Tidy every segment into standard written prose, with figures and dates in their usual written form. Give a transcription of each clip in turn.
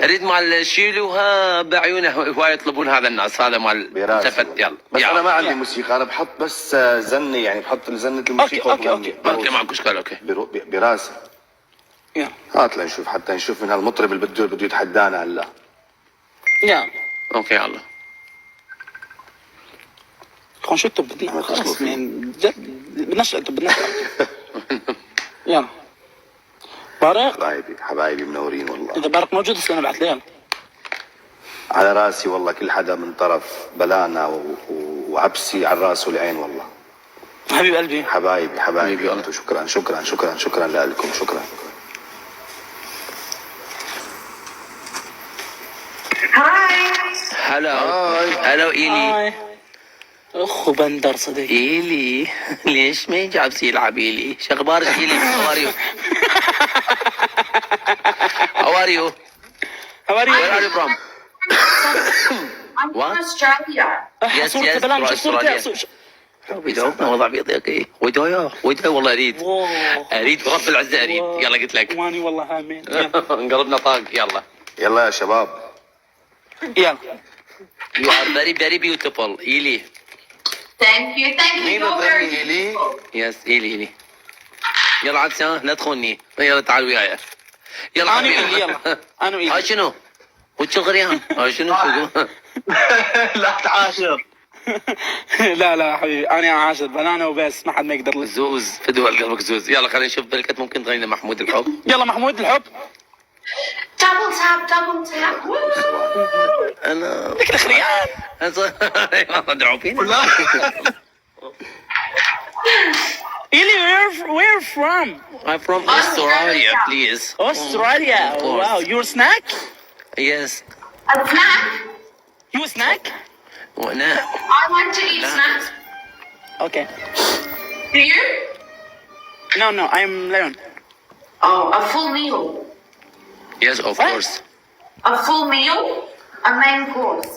اريد مال شيلوها بعيونه هواي يطلبون هذا الناس، هذا مال التفت. يلا بس يلا. انا ما عندي موسيقى، انا بحط بس زنه، يعني بحط زنه الموسيقى. اوكي ماكو اشكال. اوكي براسي. يلا هات لنشوف، حتى نشوف من هالمطرب اللي بده يتحدانا هلا. يلا اوكي يلا. خلينا شو بدنا خلص بدنا يلا بارق. حبايبي منورين والله. اذا بارق موجود انا بعت له. على راسي والله، كل حدا من طرف بلانا وعبسي على الراس والعين والله. حبيب قلبي. حبايبي انتم. شكرا لكم. شكرا. هلا إيلي. اخو بندر صديقي. إيلي ليش ما جابس يلعب؟ إيلي شخبارك؟ إيلي هواريو. هواريو. هواريو. Where are you from? I'm from Australia. صورة بلان شوف صورتي. ودوبنا وضع بيضيق. ودويا والله اريد ورب العزة اريد. يلا قلت لك. واني والله امين. انقلبنا طاق. يلا يا شباب. يلا. You are very very beautiful إيلي. Thank you. You're very beautiful. يس إيلي. يلا عدسان لا تخوني. يلا تعال وياي. يلا انا إيلي. يلا انا إيلي. هاي شنو؟ وش الغريان؟ هاي شنو؟ لا تعاشر. لا حبيبي انا عاشر بنانا وبس، ما حد ما يقدر لك. زوز فدوى قلبك زوز. يلا خلينا نشوف بلكت ممكن تغني محمود الحب. يلا محمود الحب. Double tap. انا لك الخريان. ادعو فينا. إيلي where from? I'm from Australia please. Australia. Wow, you're snack? Yes. A snack? You snack? وانا I want to eat snacks. Okay. Do you? No, I'm Leon. Oh, a full meal. Yes of What? course. A full meal? A main course.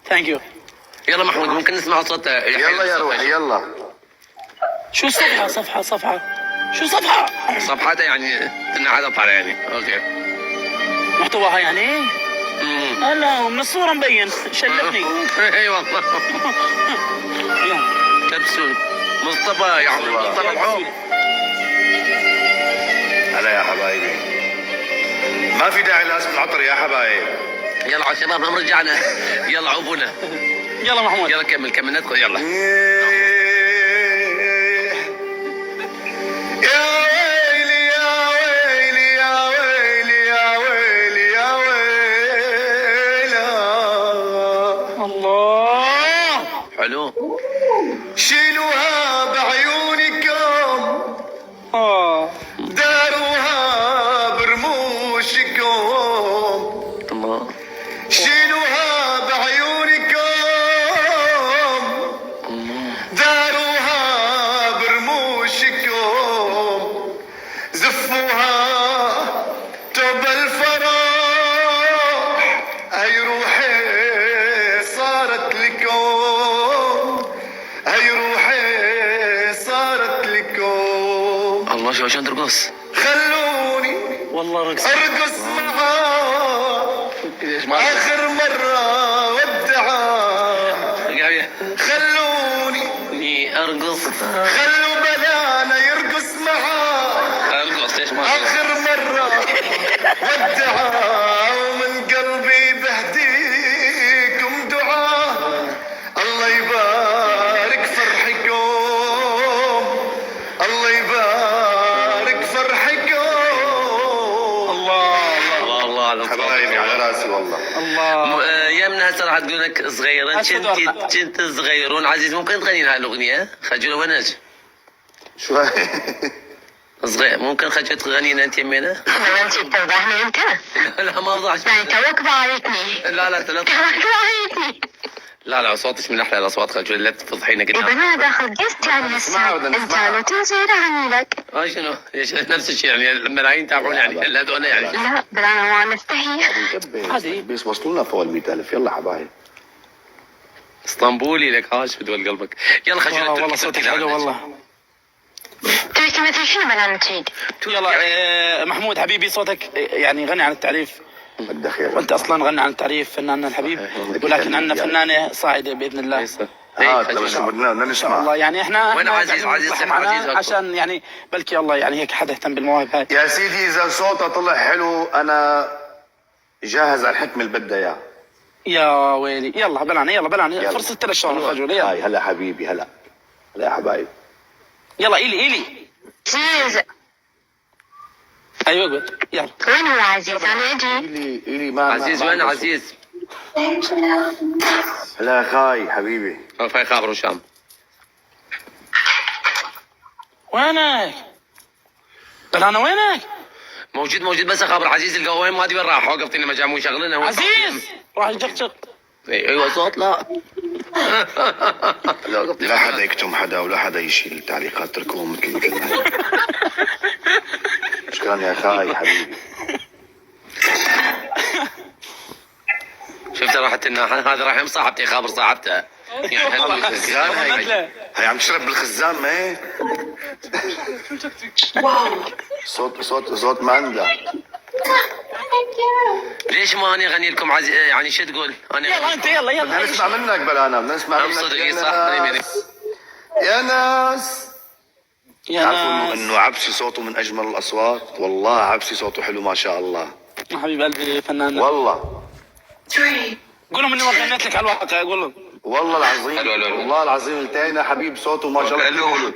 Thank you. يلا محمود ممكن نسمع صوت. يلا يا روحي يلا. شو صفحة؟ شو صفحة؟ صفحته يعني تنعاد طالع يعني. اوكي. محتواها يعني؟ هلا من الصورة مبين. شلفني. اي والله. كبسون مصطفى يا عم. مصطفى الحب. هلا يا حبايبي. ما في داعي لازم العطر يا حبايب. يلا على الشباب هم رجعنا. يلا عوفونا. يلا محمود. يلا كمل ندخل. يلا. حلو. شيلوها بعيونكم، داروها برموشكم. الله. شيلوها بعيونكم، داروها برموشكم. زفوها توب الفرح، هاي روحي صارت لكم. الله شو عشان ترقص. خلوني والله رقص. ارقص معاه اخر مرة ودعاه. خلوني ارقص. خلوا بلانا يرقص معاه ارقص. ليش ما اخر مرة ودعاه. ومن قلبي بهديكم دعاه. الله يبارك فرحكم، الله يبارك فرحكم. الله حبايبي على راسي والله. الله. يمنا هسه راح تقول لك صغيرا كنت صغيرون عزيز. ممكن تغني لها الاغنيه خجوله ونج شوي. صغير ممكن خجلت تغنينا انت يمينا. انت بتفضحني انت؟ لا ما افضحش. يعني توك ضايقني. لا توك ضايقني. لا صوتك من احلى الاصوات خجوله. لا تفضحينا قدام. انا داخل جست يعني هسه انت لو تنزل عني لك. شنو نفس الشيء يعني الملايين تابعون يعني لا هذول يعني. لا بل انا ما نستحي. عادي بس وصلوا لنا فوق 100,000. يلا حبايب. اسطنبولي لك هاش بدول قلبك. يلا خجوله. والله صوتك حلو والله. تبي تمثل شنو بنان تريد؟ يلا محمود حبيبي صوتك يعني غني عن التعريف. بدك خير. وانت اصلا غني عن التعريف فنان الحبيب، ولكن عندنا فنانه صاعده باذن الله. بدنا نسمع الله يعني احنا وين عزيز؟ عزيز معنا عشان يعني بلكي الله يعني هيك حدا يهتم بالمواهب هاي. يا سيدي اذا صوته طلع حلو انا جاهز على الحكم اللي بدها اياه. يا ويلي يلا بلعنا فرصه ترشح الرجل. يلا هاي هلا حبيبي هلا يا حبايب. يلا إلي عزيز ايوه قول يلا. وين هو عزيز؟ انا اجي. إلي ما عزيز وين عزيز؟ هلا خاي حبيبي. في خابر وشام. وينك؟ بلعنا وينك؟ موجود بس خابر عزيز القوين ما ادري وين راح. وقفتني مجامو شغلنا عزيز راح يجقجق. ايوه صوت لا. لا حدا يكتم حدا ولا حدا يشيل التعليقات، اتركوهم مثل ما شكرا يا خاي حبيبي. شفت راحت الناحية هذا راح مصاحبتي خابر صاحبته. هي عم تشرب بالخزان ما هي؟ صوت ما عندها. ليش ما اني اغني لكم يعني شو تقول؟ انا يلا انت يلا بدنا نسمع منك بلانا، بدنا نسمع منك صدقي يا صح. ناس. يا ناس يا تعرفوا ناس. انه عبسي صوته من اجمل الاصوات، والله عبسي صوته حلو ما شاء الله حبيب قلبي فنان. والله. قول لهم اني ما غنيت لك على الواقع. قول لهم والله العظيم حلو. والله العظيم التاني حبيب صوته ما شاء الله.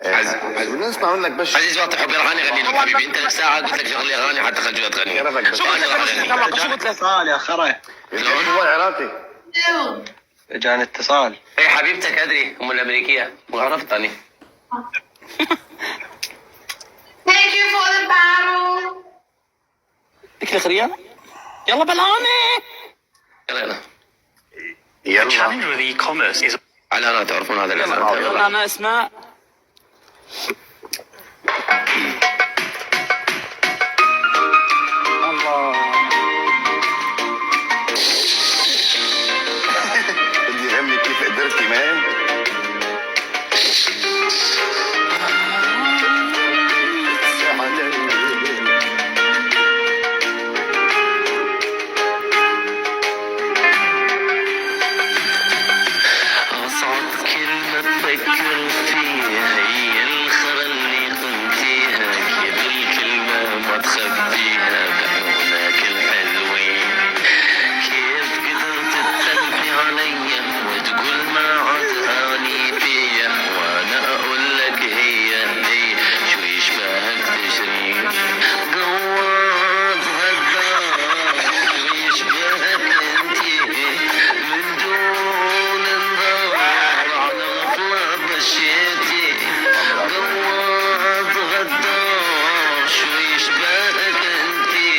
بدنا نسمع منك بس. عزيز وقت حب اغاني غني لك حبيبي. انت لك ساعه قلت لك شغلي اغاني حتى خجلت تغني. يعرفك بس. شو قلت لك؟ اتصال يا خرا. هو العراقي. جاني اتصال. اي حبيبتك ادري ام الامريكيه وعرفتني. Thank you for the battle. ذيك خريانه. يلا بلعاني. يلا على انا تعرفون هذا الاسم. يلا انا اسماء. الله بدي يهمني كيف قدرتي مان. أصعب كلمة تفكر فيها هي الخرا اللي قلتيها. كيف الكلمة ما تخبيها بعيونك الحلوين. كيف قدرت تسلمي عليا وتقول ما عاد هاني فيا. وانا اقول لك هي شو يشبهك تشرين. قوات غدار شو يشبهك انتي من دون النظر على غفلة مشيتي. قوات غدار شو يشبهك انتي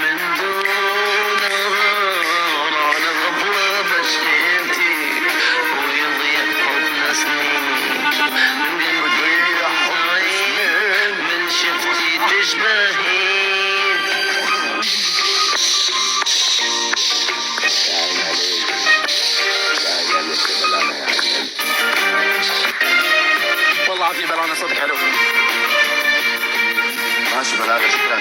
من دون نظر على غفلة مشيتي. ويضيع حبنا سنين من قلبي حزين من شفتي تشبهين. والله عافية بلعانة صوتك حلو. ماشي بلاغة شكرا.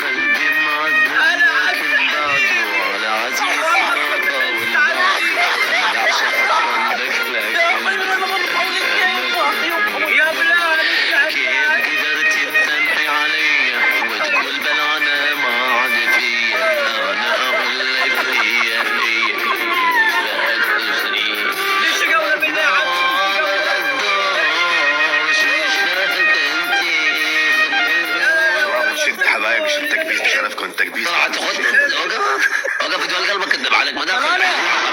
قلبي معذب لكن بعده على عزيز مرضى والبعد. يعشق قلبك لكن كيف قدرتي تسمحي علي وتقول بلعنا ما عاد فيا. انا اقول لك هي لا تشري. شو يشبهك انتي. شد حبايبي شد تكبيس بشرفكم تكبيس. طلعت خد وقف تقول قلبك كذب عليك ما دخل.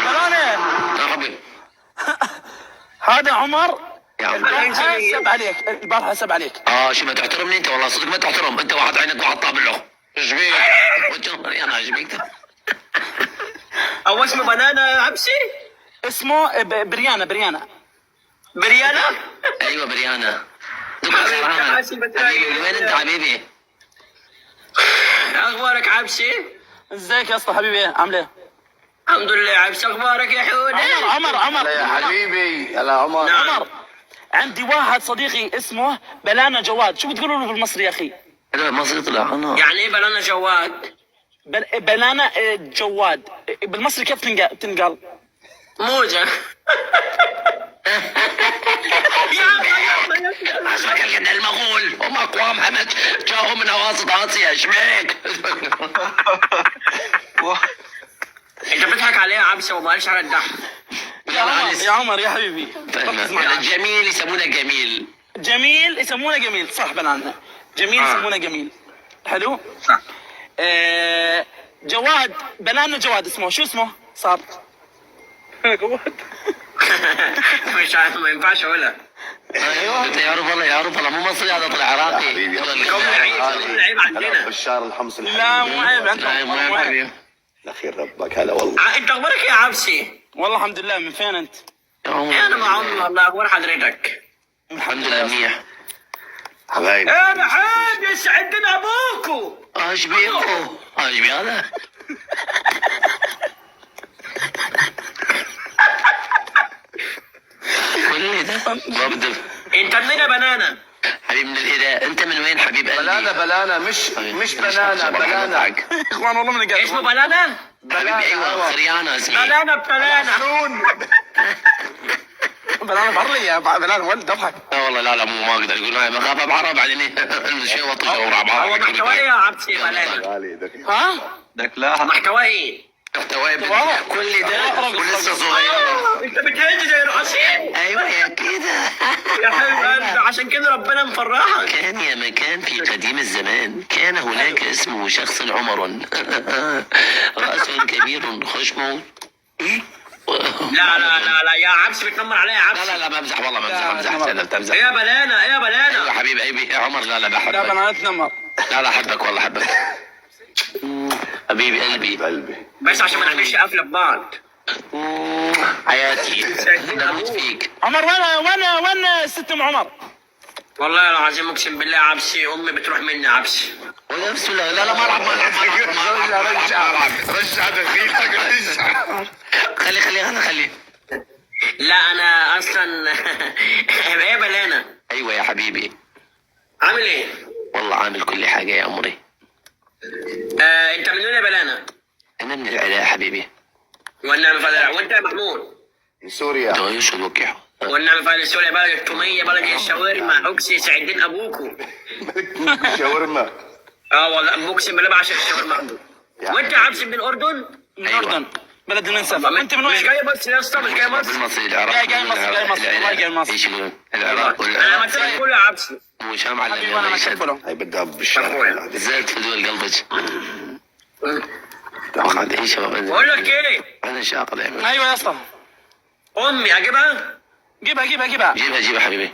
بلعانة يا حبيبي هذا عمر. يا عم حسب عليك البارحة حسب عليك. شو ما تحترمني انت والله صدق ما تحترم. انت واحد عينك واحد طابع له. ايش بيك؟ انا ايش بيك؟ او اسمه بنانا عبسي. اسمه بريانا. ايوه بريانا. حبيبي وين انت حبيبي؟ اخبارك عبسي؟ ازيك يا اسطى حبيبي عامل ايه؟ الحمد لله يا عبس، اخبارك يا حوده؟ هلا يا حبيبي، هلا عمر. نعم. عمر، عندي واحد صديقي اسمه بلانا جواد، شو بتقولوا له بالمصري يا اخي؟ لا مصري طلع انا. يعني ايه بلانا جواد؟ بلانا جواد بالمصري كيف تنقال؟ موجة. يا عم عشان كان المغول هم اقوام همج جاءوا من اواسط اسيا شبيك. انت بتضحك عليه يا عبسه وما قالش على الضحك. يا عمر يا حبيبي ركز معي. الجميل يسمونه جميل. جميل يسمونه جميل، صح بلانا. جميل يسمونه جميل. حلو؟ صح. جواد، بلانا جواد اسمه شو اسمه؟ صار جواد. مش عارف، ما ينفعش اقولها. ايوه يعرف والله مو مصري، هذا طلع عراقي. حبيبي قوم العيب عندنا. هلا بشار الحمص الحبيبي. لا مو عيب انت، لا مو يا حبيبي. الاخير ربك. هلا والله. انت اخبارك إيه يا عبسي؟ والله الحمد لله. من فين انت؟ انا مع عمري والله. اخبار حضرتك؟ الحمد لله منيح. حبايبي. انا حاب يسعدنا ابوكو. ايش بيكو؟ ايش بي هذا؟ كل ده ببدل. انت منين يا بنانا؟ حبيب من الهداء. انت من وين حبيب قلبي؟ بلانا مش بنانا. اخوان والله من القلب. اسمه بنانا؟ حبيبي ايوه خريانه اسمي. بنانا بلانا. بلانا بعري يا بلانا ولد اضحك. لا والله لا مو ما اقدر اقول معي بخاف بعرف بعدين الشيء وطش ورا بعض. هو محتواه ايه يا عبسي بلانا؟ غالي دقيقة. ها؟ محتواه ايه؟ محتوى كل ده ولسه صغير. انت بتهز زي الحسين. ايوه يا كده. يا حبيب قلبي عشان كده ربنا مفرحك. كان يا مكان في قديم الزمان كان هناك اسمه شخص عمر رأس كبير خشم. لا يا عبس بتنمر عليا يا عبس. لا بمزح والله بمزح. لا بتمزح. ايه يا بلانا ايه يا بلانا؟ يا حبيب قلبي يا عمر. لا بحبك. لا بنات نمر. لا احبك والله احبك. حبيب قلبي. قلبي. بس عشان ما نعملش قفله ببعض. حياتي بموت فيك. عمر وين ست ام عمر؟ والله العظيم اقسم بالله عبسي امي بتروح مني عبسي. ونفسه لا ما العب رجع دخيلتك رجع. خلي. لا انا اصلا ايه يا بلانا؟ ايوه يا حبيبي. عامل ايه؟ والله عامل كل حاجه يا عمري. انت من وين يا بلانا؟ انا من العراق حبيبي. والنعم فضل. وانت يا محمود؟ من سوريا. ده يشهد وكيحه. والنعم فضل. سوريا بلد التوميه، بلد الشاورما. اقسي سعيدين ابوكو. شاورما. والله اقسم بالله بعشق الشاورما. وانت يا عبسي من الاردن؟ من الاردن بلد النسب. انت من مش وين؟ جاي مصر يا اسطى؟ مش جاي مصر؟ بالمصري العراق. جاي مصر والله جاي مصر. ايش يقولون؟ العراق انا مثلا كله يا عبسي. مش هم على حبيبي وانا المعيشة. مكفله. هاي بدها بالشارع. أخويا. زاد في دول قلبك. واخد ايش بقول لك ايه؟ انا شاق دائما. ايوه يا اسطى. امي اجيبها؟ جيبها جيبها حبيبي.